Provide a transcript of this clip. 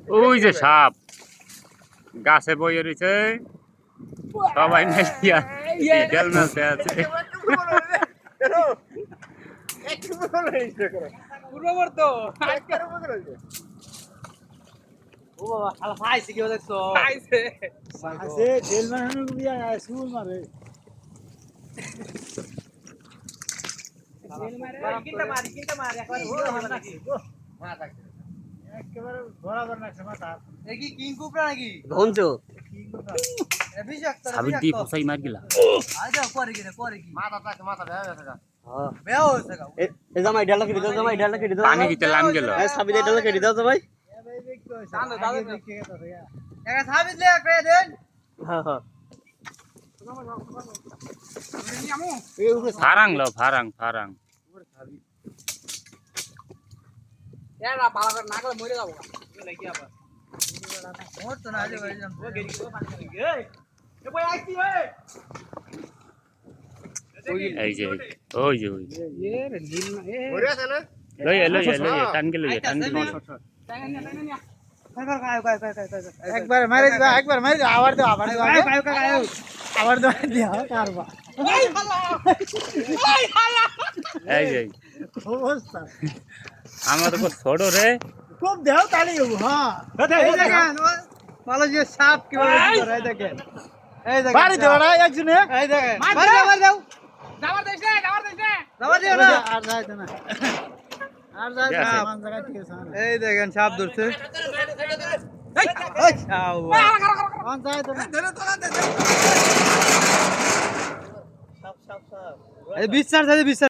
ওই যে সাপ গাছে বইয়ে রয়েছে সবাই মিলিয়া জাল মারতে আছে ও বাবা শালা খাইছে কি দেখছো খাইছে আছে তেল মারানো বিয়া সুল মারে কিনটা মারি একবার হলো নাকি একেবারে বরাবর না মাথা এ কি কিং কুপরা নাকি ধনছো কিং কুপরা এ বিষাক্ত সাবিত দি ফসাই মার গিলা আই দাও করে কি মাথা বেয়া হয়েছে হ্যাঁ বেয়া হয়েছে এ জামাই ডালা কেটে দাও জামাই ডালা কেটে দাও পানি দিতে লাম গেল এই সাবিতে ডালা কেটে দাও জামাই একা সাবিত লে করে দেন হ্যাঁ হ্যাঁ ফারাং লো ফারাং ফারাং এরা পালা করে নাগলে মরে যাবো লাগি আবার মোর তো না আজ ভাই জান ও গেরি ও পানি গেরি এ বই আইছি এই যে ওই যে ওই এ রে নীল না এ লই লই টান গেল টান গেল একবার মারে দিবা একবার মারে দিবা আবার দাও আবার দাও দিয়া কারবা এই যে অবস্থা আমার তো ছোট রে খুব দেও তালি হ্যাঁ এই দেখেন ভালো যে সাপ কিভাবে করে এই দেখেন বাড়ি দাও না একজনে এই দেখেন মার দাও যাবার দেশ না যাবার দিও না আর যাইতো না আর যাইতো না মান জায়গা ঠিক আছে এই দেখেন সাপ ধরছে এই সাপ মান যাইতো না সাপ এই বিশ্বাস আছে বিশ্বাস